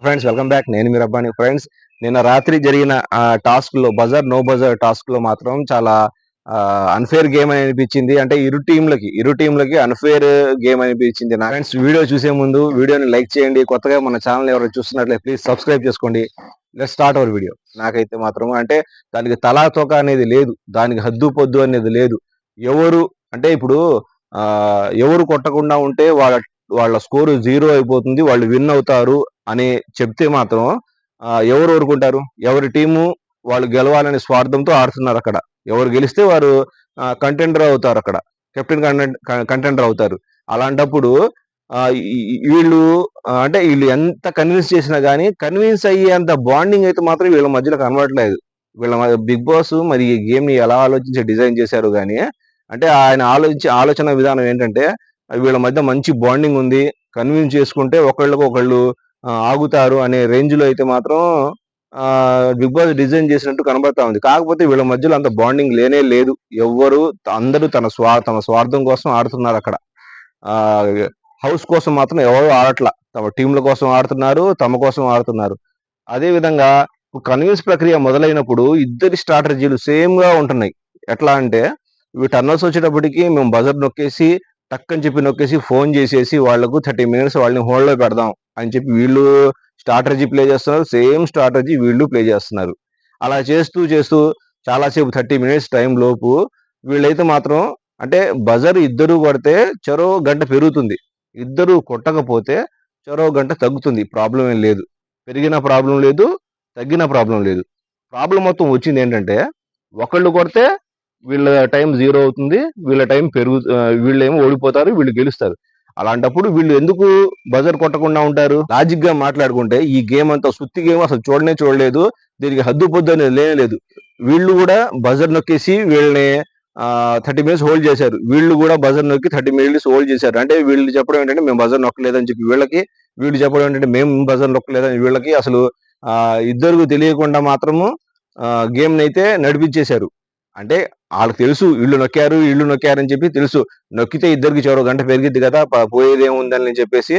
Friends, welcome back. నేను మీ Rabbani. Friends, నిన్న రాత్రి జరిగిన టాస్క్ లో నో బజర్ టాస్క్ లో మాత్రం చాలా అన్ఫేర్ గేమ్ అని అనిపించింది. అంటే ఇరు టీంలకి అన్ఫేర్ గేమ్ అనిపించింది. నా ఫ్రెండ్స్, వీడియో చూసే ముందు వీడియోని లైక్ చేయండి. కొత్తగా మన ఛానల్ ఎవరైనా చూస్తున్నట్లయితే ప్లీజ్ సబ్స్క్రైబ్ చేసుకోండి. Let's start our video. నాకైతే మాత్రం అంటే దానికి తలా తోక అనేది లేదు, దానికి హద్దు పొద్దు అనేది లేదు. ఎవరు అంటే ఇప్పుడు ఆ ఎవరు కొట్టకుండా ఉంటే వాళ్ళ స్కోరు 0 అయిపోతుంది, వాళ్ళు విన్ అవుతారు అని చెప్తే మాత్రం ఎవరు ఊరుకుంటారు? ఎవరి టీము వాళ్ళు గెలవాలనే స్వార్థంతో ఆడుతున్నారు అక్కడ. ఎవరు గెలిస్తే వారు కంటెండర్ అవుతారు, అక్కడ కెప్టెన్ కంటెండర్ అవుతారు. అలాంటప్పుడు వీళ్ళు అంటే వీళ్ళు ఎంత కన్విన్స్ చేసినా కానీ కన్విన్స్ అయ్యేంత బాండింగ్ అయితే మాత్రం వీళ్ళ మధ్యలో కనబడట్లేదు. బిగ్ బాస్ మరి ఈ గేమ్ ని ఎలా ఆలోచించి డిజైన్ చేశారు కానీ, అంటే ఆయన ఆలోచన విధానం ఏంటంటే వీళ్ళ మధ్య మంచి బాండింగ్ ఉంది, కన్విన్స్ చేసుకుంటే ఒకళ్ళకు ఒకళ్ళు ఆగుతారు అనే రేంజ్ లో అయితే మాత్రం బిగ్ బాస్ డిజైన్ చేసినట్టు కనబడతా ఉంది. కాకపోతే వీళ్ళ మధ్యలో అంత బాండింగ్ లేనే లేదు. అందరూ తమ స్వార్థం కోసం ఆడుతున్నారు అక్కడ. హౌస్ కోసం మాత్రం ఎవరు ఆడట్లా, తమ టీంల కోసం ఆడుతున్నారు, తమ కోసం ఆడుతున్నారు. అదే విధంగా కన్విన్స్ ప్రక్రియ మొదలైనప్పుడు ఇద్దరి స్ట్రాటజీలు సేమ్ గా ఉంటున్నాయి. ఎట్లా అంటే టర్నర్స్ వచ్చేటప్పటికి మేము బజర్ నొక్కేసి ఫోన్ చేసేసి వాళ్లకు 30 minutes వాళ్ళని హోల్డ్ లో పెడదాం అని చెప్పి వీళ్ళు స్ట్రాటజీ ప్లే చేస్తున్నారు. సేమ్ స్ట్రాటజీ వీళ్ళు ప్లే చేస్తున్నారు. అలా చేస్తూ చేస్తూ చాలాసేపు 30 minutes టైం లోపు వీళ్ళైతే మాత్రం అంటే బజర్ ఇద్దరు కొడితే చెరో గంట పెరుగుతుంది, ఇద్దరు కొట్టకపోతే చెరో గంట తగ్గుతుంది. ప్రాబ్లం ఏం లేదు, పెరిగిన ప్రాబ్లం లేదు, తగ్గిన ప్రాబ్లం లేదు. ప్రాబ్లం మొత్తం వచ్చింది ఏంటంటే ఒకళ్ళు కొడితే వీళ్ళ టైం 0 అవుతుంది, వీళ్ళ టైం వీళ్ళేమో ఓడిపోతారు, వీళ్ళు గెలుస్తారు. అలాంటప్పుడు వీళ్ళు ఎందుకు బజర్ కొట్టకుండా ఉంటారు? లాజిక్ గా మాట్లాడుకుంటే ఈ గేమ్ అంతా సుత్తి గేమ్, అసలు చూడలేదు. దీనికి హద్దు పొద్దు అనేది లేదు. వీళ్ళు కూడా బజర్ నొక్కేసి వీళ్ళని 30 minutes హోల్డ్ చేశారు. వీళ్ళు కూడా బజర్ నొక్కి 30 minutes హోల్డ్ చేశారు. అంటే వీళ్ళు చెప్పడం ఏంటంటే మేము బజర్ నొక్కలేదని చెప్పి వీళ్ళకి, వీళ్ళు చెప్పడం ఏంటంటే మేము బజర్ నొక్కలేదని వీళ్ళకి. అసలు ఇద్దరికి తెలియకుండా మాత్రము గేమ్ నైతే నడిపించేశారు. అంటే వాళ్ళకి తెలుసు వీళ్ళు నొక్కారు అని చెప్పి తెలుసు. నొక్కితే ఇద్దరికి చెరో గంట పెరిగిద్ది కదా, పోయేదేముందని చెప్పేసి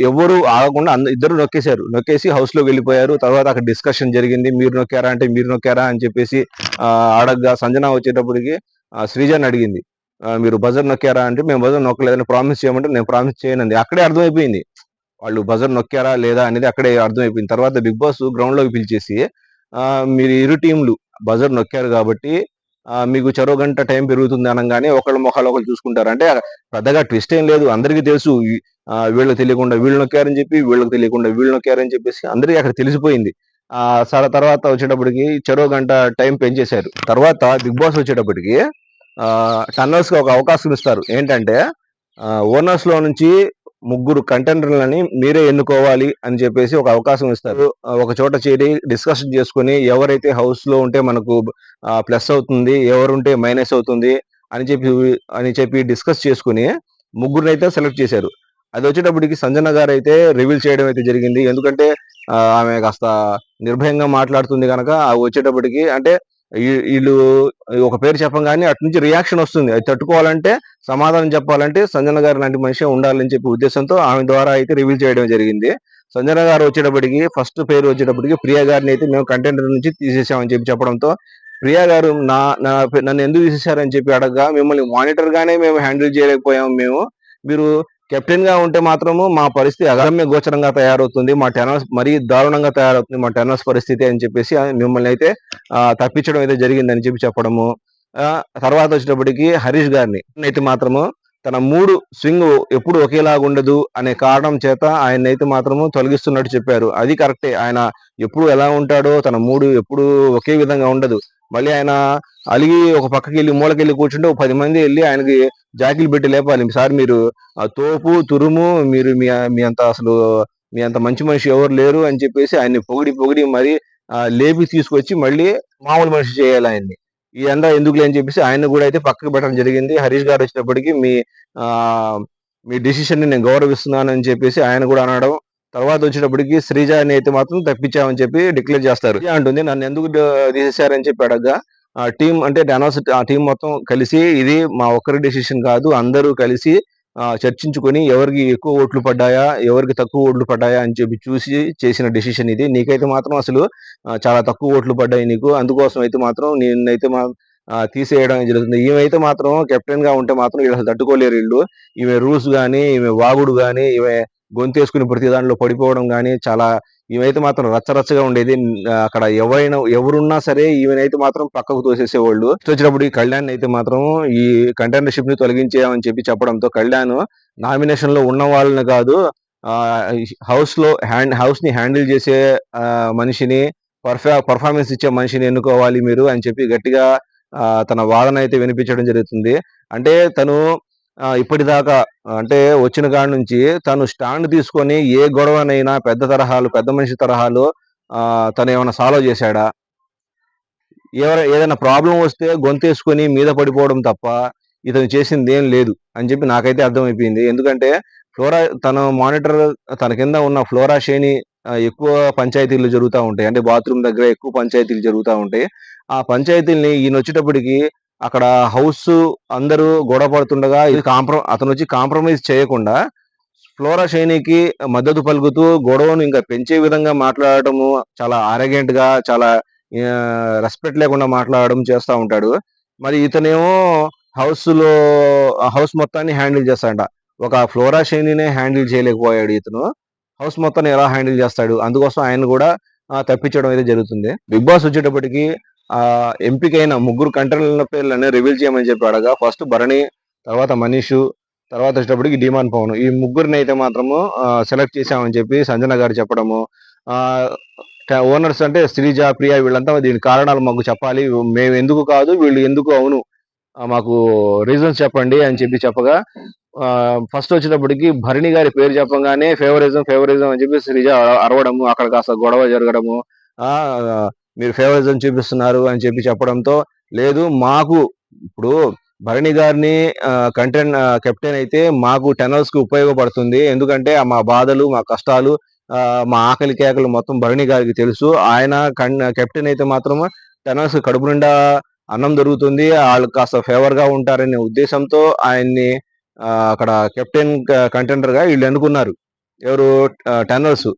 ఎవరు ఆగకుండా ఇద్దరు నొక్కేసి హౌస్ లోకి వెళ్ళిపోయారు. తర్వాత అక్కడ డిస్కషన్ జరిగింది. మీరు నొక్కారా అని చెప్పేసి అడగ్గా సంజన వచ్చేటప్పటికి శ్రీజాని అడిగింది, మీరు బజర్ నొక్కారా అంటే మేము బజర్ నొక్కలేదని ప్రామిస్ చేయమంటే నేను ప్రామిస్ చేయనండి. అక్కడే అర్థమైపోయింది వాళ్ళు బజర్ నొక్కారా లేదా అనేది, అక్కడే అర్థమైపోయింది. తర్వాత బిగ్ బాస్ గ్రౌండ్ లోకి పిలిచేసి మీరు ఇరు టీంలు బజర్ నొక్కారు కాబట్టి మీకు చెరో గంట టైం పెరుగుతుంది అనగానే ఒకళ్ళ మొహాలు ఒకళ్ళు చూసుకుంటారు. అంటే పెద్దగా ట్విస్ట్ ఏం లేదు, అందరికీ తెలుసు వీళ్ళకి తెలియకుండా వీళ్ళు నొక్కారని చెప్పి, వీళ్ళకి తెలియకుండా వీళ్ళు నొక్కారని చెప్పేసి అందరికీ అక్కడ తెలిసిపోయింది. తర్వాత వచ్చేటప్పటికి చెరో గంట టైం పెంచేశారు. తర్వాత బిగ్ బాస్ వచ్చేటప్పటికి టన్నర్స్ కి ఒక అవకాశం ఇస్తారు. ఏంటంటే ఓనర్స్ లో నుంచి 3 కంటెండర్లని మీరే ఎన్నుకోవాలి అని చెప్పేసి ఒక అవకాశం ఇస్తారు. ఒక చోట చేరి డిస్కషన్ చేసుకుని ఎవరైతే హౌస్ లో ఉంటే మనకు ప్లస్ అవుతుంది, ఎవరుంటే మైనస్ అవుతుంది అని చెప్పి డిస్కస్ చేసుకుని 3 అయితే సెలెక్ట్ చేశారు. అది వచ్చేటప్పటికి సంజన గారు అయితే రివీల్ చేయడం అయితే జరిగింది. ఎందుకంటే ఆమె కాస్త నిర్భయంగా మాట్లాడుతుంది కనుక వచ్చేటప్పటికి అంటే వీళ్ళు ఒక పేరు చెప్పగానే అటు నుంచి రియాక్షన్ వస్తుంది. అది తట్టుకోవాలంటే, సమాధానం చెప్పాలంటే సంజన గారు లాంటి మనిషి ఉండాలని చెప్పి ఉద్దేశంతో ఆమె ద్వారా అయితే రివీల్ చేయడం జరిగింది. సంజన గారు వచ్చేటప్పటికి ఫస్ట్ పేరు వచ్చేటప్పటికి ప్రియా గారిని అయితే మేము కంటెండర్ నుంచి తీసేసామని చెప్పి చెప్పడంతో, ప్రియా గారు నన్ను ఎందుకు తీసేశారని చెప్పి అడగగా, మిమ్మల్ని మానిటర్ గానే మేము హ్యాండిల్ చేయలేకపోయాము, మీరు కెప్టెన్ గా ఉంటే మాత్రము మా పరిస్థితి అగమ్య గోచరంగా తయారవుతుంది, మా టెర్నర్స్ మరీ దారుణంగా తయారవుతుంది, మా టెర్నర్స్ పరిస్థితి అని చెప్పేసి మిమ్మల్ని అయితే తప్పించడం అయితే జరిగిందని చెప్పి చెప్పడము. తర్వాత వచ్చేటప్పటికి హరీష్ గారిని అయితే మాత్రము తన 3 స్వింగ్ ఎప్పుడు ఒకేలాగా ఉండదు అనే కారణం చేత ఆయన అయితే మాత్రము తొలగిస్తున్నట్టు చెప్పారు. అది కరెక్టే, ఆయన ఎప్పుడు ఎలా ఉంటాడో తన 3 ఎప్పుడు ఒకే విధంగా ఉండదు. మళ్ళీ ఆయన అలిగి ఒక పక్కకి వెళ్ళి మూలకెళ్ళి కూర్చుంటే 10 మంది వెళ్ళి ఆయనకి జాకీలు పెట్టి లేపాలి, సార్ మీరు తోపు తురుము, మీరు మీ అంత మంచి మనిషి ఎవరు లేరు అని చెప్పేసి ఆయన్ని పొగిడి మరి లేపి తీసుకొచ్చి మళ్ళీ మామూలు మనిషి చేయాలి ఆయన్ని. ఇదంతా ఎందుకులే అని చెప్పేసి ఆయన కూడా అయితే పక్కకు పెట్టడం జరిగింది. హరీష్ గారు వచ్చేటప్పటికి మీ డిసిషన్ ని నేను గౌరవిస్తున్నాను అని చెప్పేసి ఆయన కూడా అనడం. తర్వాత వచ్చేటప్పటికి శ్రీజాని అయితే మాత్రం తప్పించామని చెప్పి డిక్లేర్ చేస్తారు. అంటుంది నన్ను ఎందుకు తీసేశారని చెప్పి అడగగా, టీం అంటే ఆ టీం మొత్తం కలిసి ఇది మా ఒక్కరి డెసిషన్ కాదు, అందరూ కలిసి చర్చించుకొని ఎవరికి ఎక్కువ ఓట్లు పడ్డాయా, ఎవరికి తక్కువ ఓట్లు పడ్డాయా అని చెప్పి చూసి చేసిన డెసిషన్ ఇది. నీకైతే మాత్రం అసలు చాలా తక్కువ ఓట్లు పడ్డాయి నీకు. అందుకోసం అయితే మాత్రం నిన్నైతే తీసేయడం జరుగుతుంది. ఈమెయితే మాత్రం కెప్టెన్‌గా ఉంటే మాత్రం ఈళ్ళు తట్టుకోలేరు ఈళ్ళు. ఈమె రూల్స్ గాని, ఈమె వాగుడు గాని, ఈమె గొంతేసుకొని ప్రతి దాంట్లో పడిపోవడం గాని చాలా ఈమెయితే మాత్రం రచ్చరచ్చగా ఉండేది. అక్కడ ఎవరున్నా సరే ఈమెనైతే మాత్రం పక్కకు తోసేసేవాళ్ళు. వచ్చేటప్పుడు ఈ కళ్యాణ్ అయితే మాత్రం ఈ కంటెండర్‌షిప్‌ని తొలగించేయమని చెప్పడంతో కళ్యాణ్ నామినేషన్‌లో ఉన్న వాళ్ళని కాదు హౌస్‌ని హ్యాండిల్ చేసే మనిషిని పర్ఫార్మెన్స్ ఇచ్చే మనిషిని ఎన్నుకోవాలి మీరు అని చెప్పి గట్టిగా తన వాదన అయితే వినిపించడం జరుగుతుంది. అంటే తను ఇప్పటిదాకా అంటే వచ్చిన కాడ నుంచి తను స్టాండ్ తీసుకొని ఏ గొడవనైనా పెద్ద మనిషి తరహాలో తను ఏమైనా సాల్వ్ చేశాడా? ఏదైనా ప్రాబ్లం వస్తే గొంతేసుకొని మీద పడిపోవడం తప్ప ఇతను చేసిందేం లేదు అని చెప్పి నాకైతే అర్థమైపోయింది. ఎందుకంటే తన మానిటర్ తన కింద ఉన్న ఫ్లోరా షేని ఎక్కువ పంచాయతీలు జరుగుతా ఉంటాయి. అంటే బాత్రూమ్ దగ్గర ఎక్కువ పంచాయతీలు జరుగుతా ఉంటాయి. ఆ పంచాయతీల్ని ఈయనొచ్చేటప్పటికి అక్కడ హౌస్ అందరూ గొడవ పడుతుండగా అతనొచ్చి కాంప్రమైజ్ చేయకుండా ఫ్లోరా షైనీకి మద్దతు పలుకుతూ గొడవను ఇంకా పెంచే విధంగా మాట్లాడటము చాలా ఆరగెంట్‌గా చాలా రెస్పెక్ట్ లేకుండా మాట్లాడడం చేస్తా ఉంటాడు. మరి ఇతనేమో హౌస్ మొత్తాన్ని హ్యాండిల్ చేస్తాడంట. ఒక ఫ్లోరా షైనీనే హ్యాండిల్ చేయలేకపోయాడు ఇతను. హౌస్ మొత్తాన్ని ఎలా హ్యాండిల్ చేస్తాడు? అందుకోసం ఆయన్ని కూడా తప్పించడం అయితే జరుగుతుంది. బిగ్ బాస్ వచ్చేటప్పటికి ఎంపికైన ముగ్గురు కంటెండర్ల పేర్లని రివీల్ చేయమని చెప్పి అడగా ఫస్ట్ భరణి, తర్వాత మనీషు, తర్వాత వచ్చేటప్పటికి డీమాన్ పవన్. ఈ ముగ్గురిని అయితే మాత్రము సెలెక్ట్ చేశామని చెప్పి సంజన గారు చెప్పడము. ఓనర్స్ అంటే శ్రీజ, ప్రియ వీళ్ళంతా దీని కారణాలు మాకు చెప్పాలి. మేము ఎందుకు కాదు, వీళ్ళు ఎందుకు అవును మాకు రీజన్స్ చెప్పండి అని చెప్పి చెప్పగా ఫస్ట్ వచ్చేటప్పటికి భరణి గారి పేరు చెప్పగానే ఫేవరిజం అని చెప్పి శ్రీజ అరవడము, అక్కడ కాస్త గొడవ జరగడము, మీరు ఫేవరిజం చూపిస్తున్నారు అని చెప్పి చెప్పడంతో లేదు మాకు ఇప్పుడు భరణి గారిని కెప్టెన్ అయితే మాకు టెనర్స్ కి ఉపయోగపడుతుంది. ఎందుకంటే మా బాధలు, మా కష్టాలు, మా ఆకలి కేకలు మొత్తం భరణి గారికి తెలుసు. ఆయన కెప్టెన్ అయితే మాత్రం టెనర్స్ కడుపు నిండా అన్నం దొరుకుతుంది, వాళ్ళు కాస్త ఫేవర్ గా ఉంటారనే ఉద్దేశంతో ఆయన్ని అక్కడ కెప్టెన్ కంటెండర్ గా వీళ్ళు ఎన్నుకున్నారు. ఎవరు? టెనర్స్.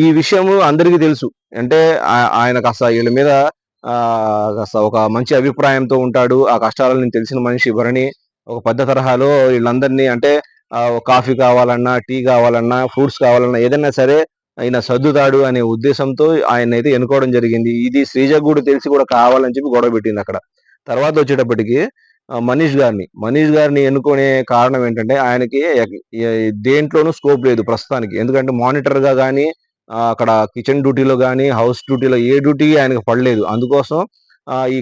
ఈ విషయము అందరికీ తెలుసు. అంటే ఆయన కాస్త వీళ్ళ మీద కాస్త ఒక మంచి అభిప్రాయంతో ఉంటాడు. ఆ కష్టాలని తెలిసిన మనిషి భరణి. ఒక పెద్ద తరహాలో వీళ్ళందరినీ అంటే కాఫీ కావాలన్నా, టీ కావాలన్నా, ఫ్రూట్స్ కావాలన్నా ఏదైనా సరే ఆయన సర్దుతాడు అనే ఉద్దేశంతో ఆయన అయితే ఎన్నుకోవడం జరిగింది. ఇది శ్రీజ కూడా తెలిసి కూడా కావాలని చెప్పి గొడవ పెట్టింది అక్కడ. తర్వాత వచ్చేటప్పటికి మనీష్ గారిని ఎన్నుకునే కారణం ఏంటంటే ఆయనకి దేంట్లోనూ స్కోప్ లేదు ప్రస్తుతానికి. ఎందుకంటే మానిటర్ గా కానీ అక్కడ కిచెన్ డ్యూటీలో కానీ హౌస్ డ్యూటీలో ఏ డ్యూటీ ఆయనకు పడలేదు. అందుకోసం ఈ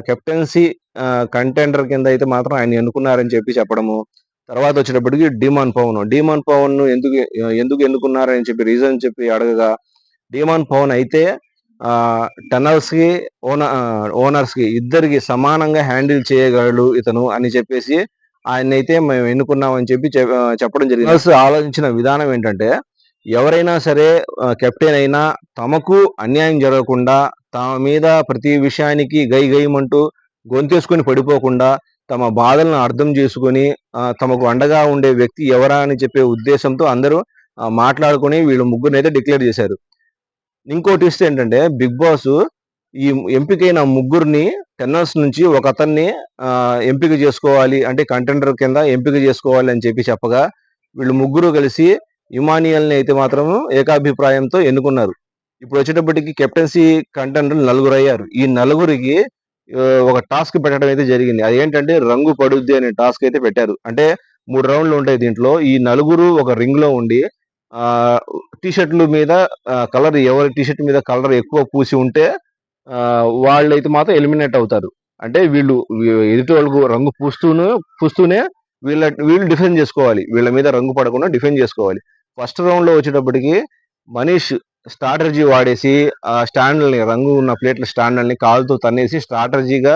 కెప్టెన్సీ కంటెండర్ కింద అయితే మాత్రం ఆయన ఎన్నుకున్నారని చెప్పి చెప్పడము. తర్వాత వచ్చేటప్పటికి డీమాన్ పవన్ ను ఎందుకు ఎన్నుకున్నారని చెప్పి రీజన్ చెప్పి అడగగా డీమాన్ పవన్ అయితే టనల్స్ కి ఓనర్స్ కి ఇద్దరికి సమానంగా హ్యాండిల్ చేయగలడు ఇతను అని చెప్పేసి ఆయనైతే మేము ఎన్నుకున్నామని చెప్పి చెప్పడం జరిగింది. ఆలోచించిన విధానం ఏంటంటే ఎవరైనా సరే కెప్టెన్ అయినా తమకు అన్యాయం జరగకుండా తమ మీద ప్రతి విషయానికి గైమంటూ గొంతేసుకొని పడిపోకుండా తమ బాధలను అర్థం చేసుకొని తమకు అండగా ఉండే వ్యక్తి ఎవరా అని చెప్పే ఉద్దేశంతో అందరూ మాట్లాడుకొని వీళ్ళు ముగ్గురిని అయితే డిక్లేర్ చేశారు. ఇంకోటి ఇస్తే ఏంటంటే బిగ్ బాస్ ఈ ఎంపికైన ముగ్గురిని టెన్నర్స్ నుంచి ఒక అతన్ని ఎంపిక చేసుకోవాలి, అంటే కంటెండర్ కింద ఎంపిక చేసుకోవాలి అని చెప్పి చెప్పగా వీళ్ళు ముగ్గురు కలిసి ఇమానియల్ని అయితే మాత్రం ఏకాభిప్రాయంతో ఎన్నుకున్నారు. ఇప్పుడు వచ్చేటప్పటికి కెప్టెన్సీ కంటెండర్ నలుగురు అయ్యారు. ఈ నలుగురికి ఒక టాస్క్ పెట్టడం అయితే జరిగింది. అదేంటంటే రంగు పడుద్ది అనే టాస్క్ అయితే పెట్టారు. అంటే 3 రౌండ్లు ఉంటాయి దీంట్లో. ఈ నలుగురు ఒక రింగ్ లో ఉండి టీషర్ట్ల మీద కలర్, ఎవరి టీషర్ట్ మీద కలర్ ఎక్కువ పూసి ఉంటే వాళ్ళైతే మాత్రం ఎలిమినేట్ అవుతారు. అంటే వీళ్ళు ఎదుటి వాళ్ళకు రంగు పూస్తూనే వీళ్ళు డిఫెండ్ చేసుకోవాలి. వీళ్ళ మీద రంగు పడకుండా డిఫెండ్ చేసుకోవాలి. ఫస్ట్ రౌండ్ లో వచ్చేటప్పటికి మనీష్ స్ట్రాటజీ వాడేసి ఆ స్టాండ్లని, రంగు ఉన్న ప్లేట్ల స్టాండ్లని కాలుతో తన్నేసి స్ట్రాటజీగా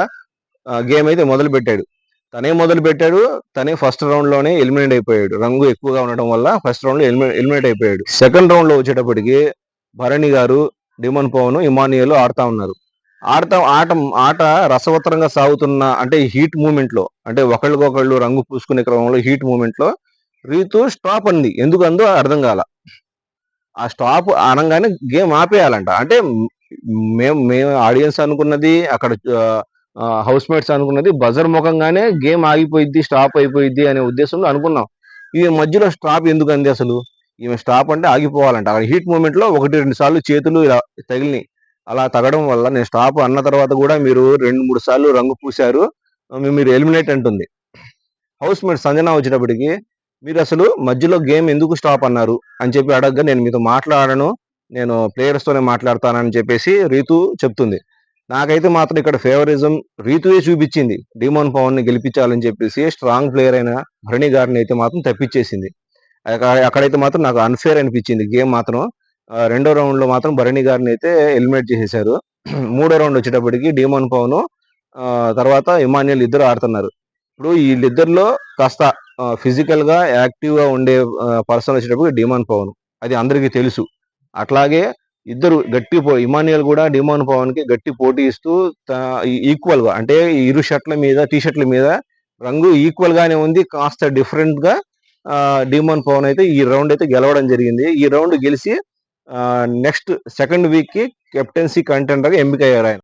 గేమ్ అయితే మొదలు పెట్టాడు. తనే ఫస్ట్ రౌండ్ లోనే ఎలిమినేట్ అయిపోయాడు. రంగు ఎక్కువగా ఉండటం వల్ల ఫస్ట్ రౌండ్ లో ఎలిమినేట్ అయిపోయాడు. సెకండ్ రౌండ్ లో వచ్చేటప్పటికి భరణి గారు, డిమన్ పవన్, ఇమానియల్ ఆడుతా ఉన్నారు. ఆట ఆట రసవత్తరంగా సాగుతున్న అంటే హీట్ మూమెంట్ లో, అంటే ఒకళ్ళకొకళ్ళు రంగు పూసుకునే క్రమంలో హీట్ మూమెంట్ లో రీతు స్టాప్ అంది. ఎందుకు అందో అర్థం కాల. ఆ స్టాప్ అనగానే గేమ్ ఆపేయాలంట. అంటే మేము ఆడియన్స్ అనుకున్నది, అక్కడ హౌస్ మేట్స్ అనుకున్నది బజర్ ముఖంగానే గేమ్ ఆగిపోయిద్ది, స్టాప్ అయిపోయిద్ది అనే ఉద్దేశంలో అనుకున్నాం. ఈ మధ్యలో స్టాప్ ఎందుకు అంది అసలు? ఈమె స్టాప్ అంటే ఆగిపోవాలంట. అక్కడ హీట్ మూమెంట్ లో 1, 2 సార్లు చేతులు ఇలా తగిలినాయి. అలా తగడం వల్ల నేను స్టాప్ అన్న తర్వాత కూడా మీరు 2, 3 సార్లు రంగు పూశారు, మీరు ఎలిమినేట్ అంటుంది. హౌస్ మేట్ సంజన వచ్చేటప్పటికి మీరు అసలు మధ్యలో గేమ్ ఎందుకు స్టాప్ అన్నారు అని చెప్పి అడగగా, నేను మీతో మాట్లాడను, నేను ప్లేయర్స్ తోనే మాట్లాడతానని చెప్పేసి రీతు చెప్తుంది. నాకైతే మాత్రం ఇక్కడ ఫేవరిజం రీతుయే చూపించింది. డిమోన్ పవన్ ని గెలిపించాలని చెప్పేసి స్ట్రాంగ్ ప్లేయర్ అయిన భరణి గారిని అయితే మాత్రం తప్పించేసింది. అక్కడైతే మాత్రం నాకు అన్ఫేర్ అనిపించింది గేమ్ మాత్రం. రెండో రౌండ్ లో మాత్రం భరణి గారిని అయితే ఎలిమినేట్ చేసేశారు. మూడో రౌండ్ వచ్చేటప్పటికి డిమోన్ పవన్ తర్వాత ఇమాన్యుయల్ ఇద్దరు ఆడుతున్నారు. ఇప్పుడు వీళ్ళిద్దరిలో కాస్త ఫిజికల్ గా యాక్టివ్ గా ఉండే పర్సన్ వచ్చేటప్పుడు డిమాన్ పవన్, అది అందరికీ తెలుసు. అట్లాగే ఇద్దరు ఇమాన్యుయల్ కూడా డిమాన్ పవన్ కి గట్టి పోటీ ఇస్తూ ఈక్వల్ గా, అంటే ఇరు షర్ట్ల మీద టీ షర్ట్ల మీద రంగు ఈక్వల్ గానే ఉంది, కాస్త డిఫరెంట్ గా డిమాన్ పవన్ అయితే ఈ రౌండ్ అయితే గెలవడం జరిగింది. ఈ రౌండ్ గెలిచి నెక్స్ట్ సెకండ్ వీక్ కి కెప్టెన్సీ కంటెండర్ గా ఎంపిక అయ్యారు ఆయన.